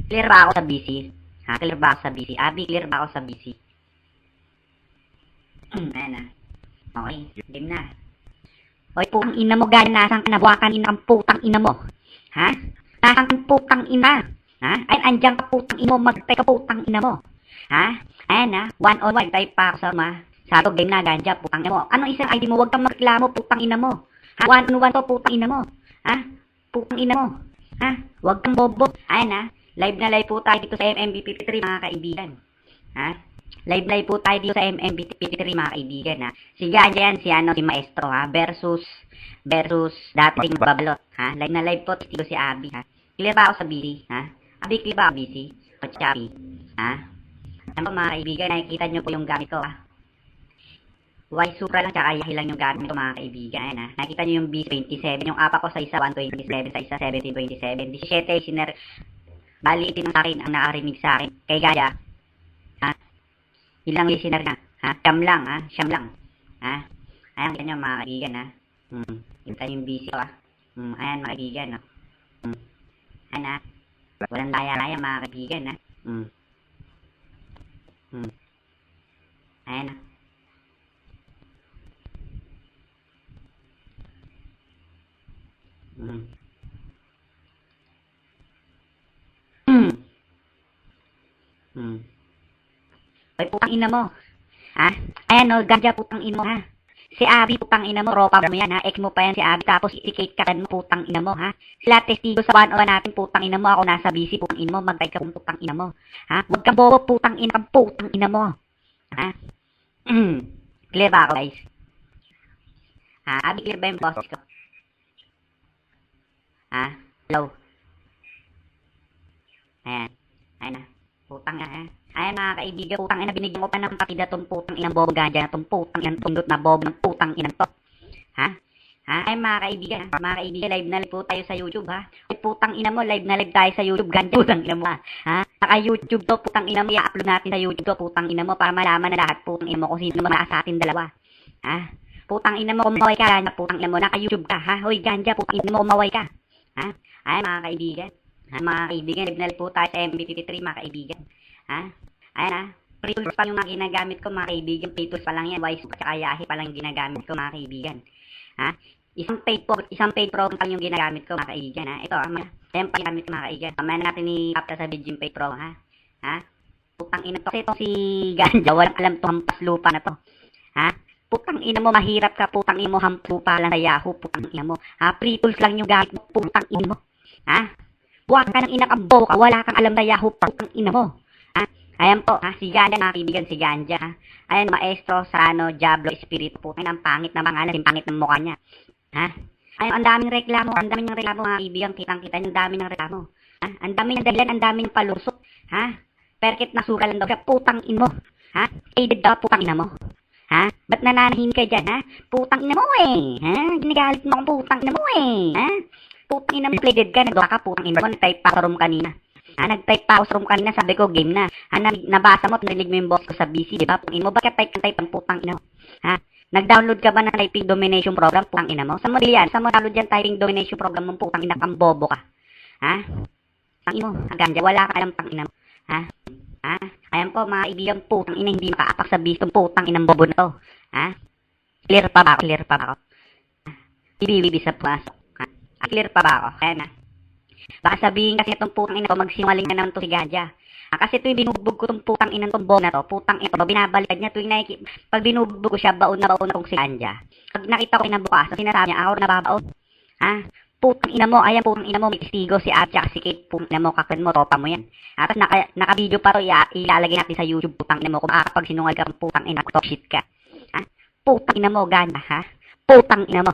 Clear ba ako sa BC? Ha? Clear ba ako sa BC? Abi, clear ba ako sa BC? Ayan na. Okay, game na. Hoy, putang ina mo, gana, nasang kanabuakan ina ang putang ina mo. Ha? Nasang putang ina. Ha? Ay, andyan ka putang ina mo, magtay ka putang ina mo. Ha? Ayan na, 1-on-1, type pa ako sa Sabi game na, ganja, putang ina mo. Anong isang ID mo? Huwag kang magreklamo, putang ina mo. Ha? 1-on-1 to, putang ina mo. Ha? Putang ina mo. Ha? Huwag kang bobo. Ayan na, live na live po tayo dito sa MMB53, mga kaibigan. Ha? Live po tayo dito sa MMB53, mga kaibigan, ha. Si Ganja yan, si Maestro, ha, versus dating Babalot, ha. Live na live po dito si Abi, ha. Clear ba ako sa BC, ha? Abi, clear ba ako BC? O Chappy, ha? Ano mga kaibigan, nakikita nyo po yung gamit ko, ha. Y Supra lang, tsaka Yahi lang yung gamit ko, mga kaibigan, ayan, ha. Nakikita nyo yung B27, yung apa ko sa isa 127, sa isa 1727, 17, siner, bali itin sa akin ang nakarinig sa akin, kay Ganja, ha. Ilang listener na, ha? Siyam lang, ha? Siyam lang, ha? Ayan, kita nyo, mga kaibigan, ha? Kita yung busy ko, ha? Ayan, mga kaibigan, ha? Ayan, ha? Walang laya-laya, mga kaibigan, ha? Ayan, ha? Ay, putang ina mo. Ha? Ayan o, Ganja, putang ina mo, ha? Si Abi, putang ina mo, ropa mo yan, ha? Ex mo pa yan si Abi, tapos i-kate ka mo, putang ina mo, ha? Sila testigo sa 1-on-1 natin, putang ina mo, ako nasa busy, putang ina mo, magtay ka kung putang ina mo, ha? Huwag kang bobo, putang ina mo, ha? Clear ba ako, guys? Ha? Abi, clear ba yung boss ko? Ha? Hello? Ayan. Ayan na. Putang ina, ha? Ayan, mga kaibigan, putang ina, binigyan ko pa ng partida tong putang inang bobo Ganja na tong putang inang tundot na bobo ng putang inang to. Ha? Ha? Ayan, mga kaibigan, live na live po tayo sa YouTube, ha? Ay, putang ina mo, live na live tayo sa YouTube, Ganja, putang ina mo, ha? Naka-YouTube to, putang ina mo, i-upload natin sa YouTube to, putang ina mo, para malaman na lahat, putang ina mo, kung sino mga sa atin dalawa. Ha? Putang ina mo, kumaway ka, Ganja, putang ina mo, naka-YouTube ka, ha? Hoy, Ganja, putang ina mo, kumaway ka. Ha? Ayan, mga kaibigan. Ha, mga kaibigan, live na live po tayo sa MB53, mga kaibigan. Ha? Ayan, ha? Free tools pa yung mga ginagamit ko, mga kaibigan. Free tools pa lang yan. Wise at saka Yahi pa lang ginagamit ko, mga kaibigan. Ha? Isang paid program pa yung ginagamit ko, mga kaibigan, ha? Ito, ayan pa ginamit ko, mga kaibigan. Kamaya na natin i-upta sa Virgin Paid Pro, ha? Ha? Putang ina to. Kasi ito si Ganja, walang alam to, hampas lupa na to. Ha? Putang ina mo, mahirap ka, putang ina mo, hampas lupa lang sa Yahoo, putang ina mo. Ha? Free tools lang yung gamit mo, putang ina mo. Ha? Buwak ka ng inakambo ka, wala kang alam na Yahoo, putang ina mo. Ha? Ayan po, ha? Si Ganja, mga kaibigan, si Ganja, ha? Ayan, Maestro, Sarano, Diablo, Espiritu, putang ang pangit na pangalan, yung pangit ng mukha niya. Ha? Ayan, ang daming reklamo, mga kaibigan, kitang-kita, ang dami ng reklamo. Ha? Ang dami ng dahilan, ang dami ng palusot. Ha? Perkit nasuka lang daw siya, putang ina mo. Ha? Aided daw, putang ina mo. Ha? Ba't nananahin ka dyan, ha? Putang ina mo, eh. Ha? Ginagalit mo akong putang ina mo, eh. Ha? Putang ina mo, plated ka, nagawa ka, putang ina mo, nag-type pa sa room kanina. Nag-type pa ako sa room kanina, sabi ko, game na. Nabasa mo, narinig mo yung boss ko sa BC, di ba? Putang ina mo, bakit type ang putang ina mo? Ha? Nag-download ka ba ng typing domination program, putang ina mo? Saan mo yan? Saan mo download yan typing domination program mo, putang ina kang bobo ka? Ha? Putang ina mo, Ganja, wala ka alam, putang ina mo. Ha? Ha? Ayan po, mga ibigang putang ina, hindi makaapak sa BC, putang inang bobo na to. Ha? Clear pa ba ako? Ibibibi sa pasok. Clear pa ba ako? Ayan na. Baka sabihin kasi itong putang ina ko, magsinungaling na naman to si Ganja. Kasi tuwing binugbog ko itong putang ina itong bomb na to, putang ina to, binabaliktad niya tuwing pag binugbog ko siya, baon na itong si Ganja. Pag nakita ko kinabukasan, sinasabi niya, ako nababaon. Ha? Putang ina mo, ayan putang ina mo, may testigo si Abja, si Kate, putang ina mo, kaklan mo, tropa mo yan. Tapos naka-video pa to, ilalagay natin sa YouTube, putang ina mo, kung makakapag sinungal ka, putang ina, talk shit ka. Ha? Putang ina mo, Ganja, ha? Putang ina mo.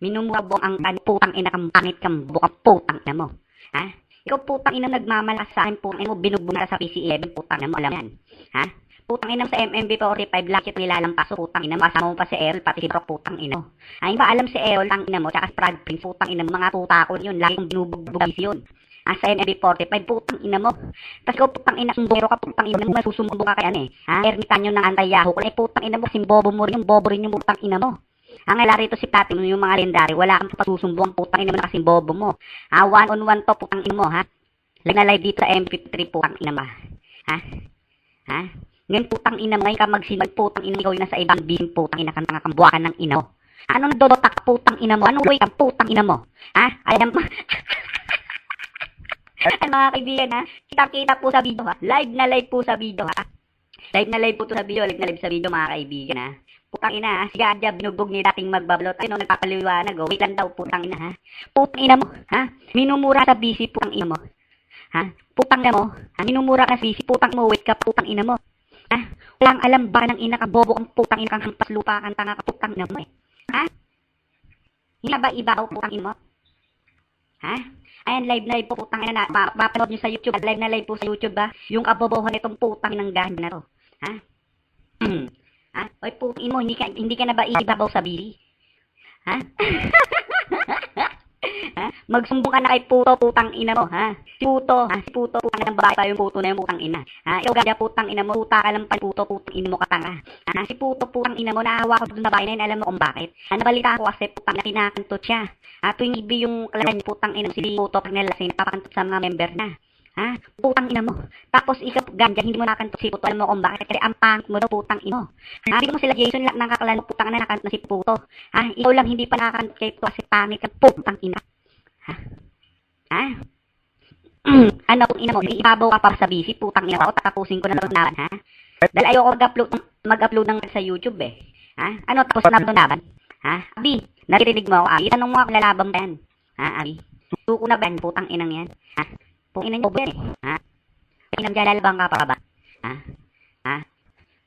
Minumura ang putang ina kang pangit kang bukang putang ina mo. Ha? Ikaw putang ina nagmamalas sa akin, putang ina mo, binugbong na sa PC11, putang ina mo, alam yan. Ha? Putang ina mo sa MMB45, lakit nilalampas, putang ina mo, kasama mo pa si Errol, pati si Brock, putang ina mo. Ay, ba alam si Errol, tang ina mo, tsaka si Prag Prince, putang ina mo, mga tutakon yun, lagi kong binubugbugis yun. Sa MMB45, putang ina mo. Tapos ikaw putang ina, sumbero ka, putang ina mo, masusumbong ka kay ano eh. Ha? Ermitan yun ng anti-Yahoo, ay putang ina mo, simbobo mo rin yung bobo rin yung putang ina mo. Ang rito si Tati mo yung mga lendary, wala kang pagsusumbong putang ina mo na kasing bobo mo. Ha, one on one to putang ina mo, ha? Live na live dito sa MP3 putang ina mo. Ha? Ha? Ngayon putang ina mo, ngayon ka magsimag putang ina, ikaw yung nasa ibang bising putang ina kang buwakan ng ina mo. Anong dodotak putang ina mo? Anong way kang putang ina mo? Ha? Alam mo? Ay mga kaibigan ha, kita-kita po sa video ha. Live na live po sa video ha. Live na live po to sa video, live na live sa video mga kaibigan ha. Putang ina ha, si Gadya binugbog ni dating magbablot. Ayun, nagpapaliwanag oh. Wait lang daw putang ina ha. Putang ina mo ha. Minumura sa busy putang ina mo. Ha? Putang ina mo. Ha? Minumura ka sa busy putang mo. Wait ka putang ina mo. Ha? Walang alam ba ng ina ka bobo kang putang ina kang hampas lupa kang tanga ka putang ina mo eh. Ha? Hindi na ba iba putang ina mo? Ha? Ayan, live na live po putang ina na. Mapanood nyo sa YouTube. Live na live po sa YouTube ba? Yung kabobohan nitong putang inang ganda na to. Ha? Ha? Oy, putang ina mo, hindi ka na ba ibabaw sa bili? Ha? Ha? Magsumbong ka na kay puto putang ina mo, ha? Si puto, ha? Si puto putang ina ng babae pa yung puto na yung putang ina. Ha? Ikaw Gadya putang ina mo, puta ka lang pa puto putang ina mo katanga. Ha? Si puto putang ina mo, naawa ko doon na babae na yun, alam mo kung bakit? Ha? Nabalita ko kasi putang na kinakantot siya. Ha? Tuwing ibi yung kalaban niya putang ina si puto pag nalasing napakantot sa mga member na. Ha? Putang ina mo. Tapos ikaw Gadya, hindi mo nakantot si puto, alam mo kung bakit? Kasi ang pangit mo daw putang ina mo. Ha? Bigyan mo sila Jason lang ng kakalano putang na nakantot na si puto. Ha? Ikaw lang hindi pa nakakantot kay puto kasi pangit ka putang ina. Ha? Ha? Ano kung ina mo, ibabaw ka para sa busy, putang ina ko, tatapusin ko na naman, ha? Dahil ayoko mag-upload ng sa YouTube eh. Ha? Ano, tapos na naman? Ha? Abi, naririnig mo ako, Abi? Itanong mo ako, lalaban ba yan? Ha, Abi? Suko na ba yan, putang inang yan? Ha? Putang inang yan eh. Ha? Pinang dyan, lalaban ka pa ba? Ha? Ha?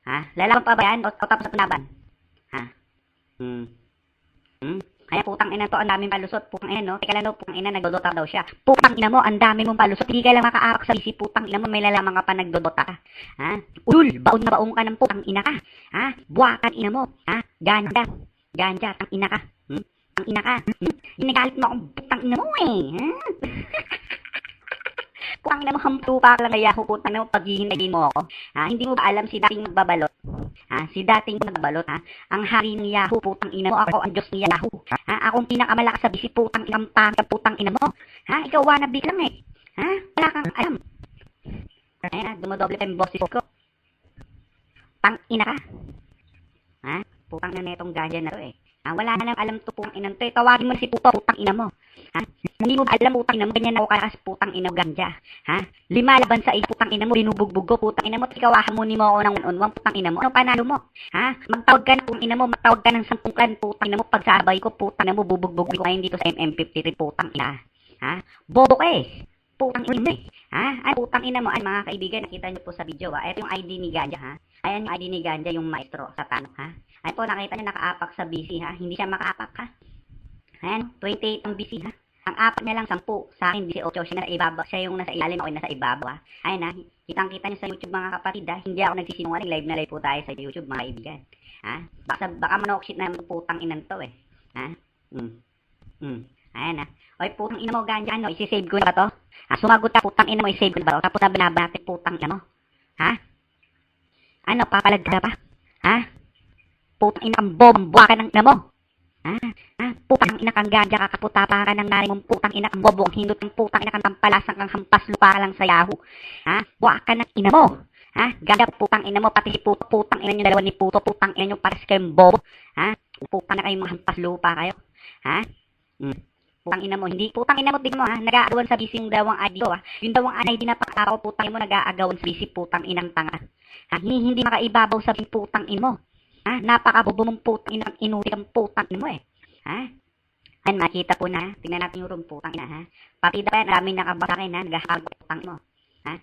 Ha? Lalaban pa ba yan? O tapos na laban? Ha? Kaya putang ina to, ang daming palusot. Putang ina no, teka lang no, putang ina nagdodota daw siya. Putang ina mo, ang dami mong palusot. Hindi ka lang makaarak sa bisi, putang ina mo, may lalaman ka pa nagdodota ka. Ha? Ulul, baon na baon ka ng putang ina ka. Ha? Buwakan ina mo. Ha? Ganja. Ganja, tang ina ka. Tang ina ka. Ginagalit mo akong putang ina mo eh. Ha? Putang ina mo, hampupa ka lang kaya putang ina mo, paghihintayin mo ako. Ha? Hindi mo ba alam si dating magbabalot? Ha? Si dating magbabalot, ha? Ang hari ni Yahoo, putang ina mo, ako ang Diyos ni Yahoo. Ha? Akong pinakamalakas sa bisi, putang inang pangka, putang ina mo. Ha? Ikaw wannabe lang eh. Ha? Wala kang alam. Ayan ha, dumodoble pa yung boses ko. Tang ina ka. Ha? Putang ina netong Gadya na to eh. Ha? Wala na nang alam to putang inang to eh. Tawagin mo na si puto, putang ina mo. Ha? Hindi mo ba alam putang ina mo, ganyan ako kalakas putang ina Gadya. Ha? 5 laban sa putang ina mo, binubugbog ko putang ina mo, ikawahan mo ni mo ako ng one-on-one putang ina mo. Ano panalo mo? Ha? Magtawag ka na putang ina mo, magtawag ka ng 10 clan putang ina mo, pagsabay ko putang ina mo, bubugbog ko ngayon dito sa MM53 putang ina. Ha? Bobo ka eh. Putang ina mo eh. Ha? Ay putang ina mo, ay mga kaibigan, nakita niyo po sa video ha. Ito yung ID ni Gadya ha. Ayan yung ID ni Gadya, yung maestro sa tanong ha. Ay po, nakita niyo nakaapak sa BC ha. Hindi siya makaapak ha. Ayan, 28 ang BC ha. Ang apat niya lang 10. Sa akin 18 siya nasa ibabaw. Siya yung nasa ilalim, ako yung nasa ibabaw ha. Ayan ha. Kitang-kita niyo sa YouTube mga kapatid ha. Hindi ako nagsisinungaling. Live na live po tayo sa YouTube mga kaibigan. Ha? Baka manokshit na putang inan to eh. Ha? Ayan ha. Oy putang ina mo Gadya ano, isi-save ko na ba to? Ha? Sumagot ka putang ina mo, i-save ko na ba to? Tapos na binabati putang ina mo. Ha? Ano, papalag ka pa? Ha? Putang ina kang bomba ka ng ina mo. Ha? Ha? Putang ina kang Gadya ka, kaputapa ka ng naring mong putang ina kang bobo, ang hindot ng putang ina kang tampalasang kang hampas lupa ka lang sa Yahoo. Ha? Buwa ka ng ina mo. Ha? Gadya putang ina mo, pati si puto, putang ina yung dalawa ni puto, putang ina yung pares kayong bobo. Ha? Putang na kayong mga hampas lupa kayo. Ha? Putang ina mo, hindi, putang ina mo, tignan mo ha, nag-aagawan sa busy yung dawang ID ko ha. Yung dawang ID na pang-araw, putang ina mo, nag-aagawan sa busy, putang inang tanga. Ha? Hindi makaibabaw sa putang ina mo. Ha? Napakabobo mong putang inang inuti kang putang ina mo eh. Ha? Ayan, makita po na ha. Tingnan natin yung room, putang ina ha. Partida pa yan, maraming nakabasakin ha, nag-ahag putang mo. Ha?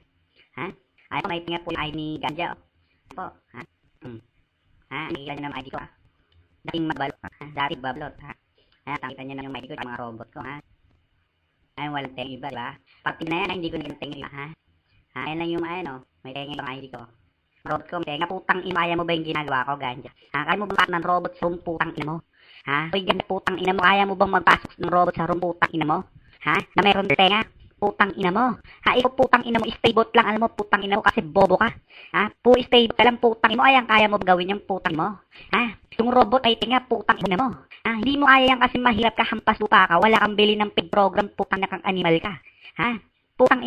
Ha? Ay po, may tingnan po yung ID ni Gadya oh. Po, ha? Ha? Nakikita nyo naman ID ko ha. Dating magbalot ha. Dating bablot ha. Ayan, nakita nyo na yung ID ko, yung mga robot ko ha. Ayan, walang teng iba diba? Partida na yan ha, hindi ko naging teng iba ha. Ha? Ayan lang yung ano, may teng ibang ID ko. Robot ko, tenga putang ina, kaya mo ba yung ginagawa ko, Gadya? Ha? Kaya mo ba ng robot sa room, putang ina mo? Ha? Uy, ganda putang ina mo, kaya mo bang magpasok ng robot sa room, putang ina mo? Ha? Na meron tenga? putang ina mo. Ha, ikaw putang ina mo, stay bot lang, alam mo, putang ina mo, kasi bobo ka. Ha, stay bot ka lang, putang ina mo, ayan, kaya mo gawin yung putang mo. Ha, yung robot ay tinga, putang ina mo. Ha, hindi mo kaya yan kasi mahirap ka, hampas lupa ka, wala kang bili ng pig program, putang na kang animal ka. Ha, putang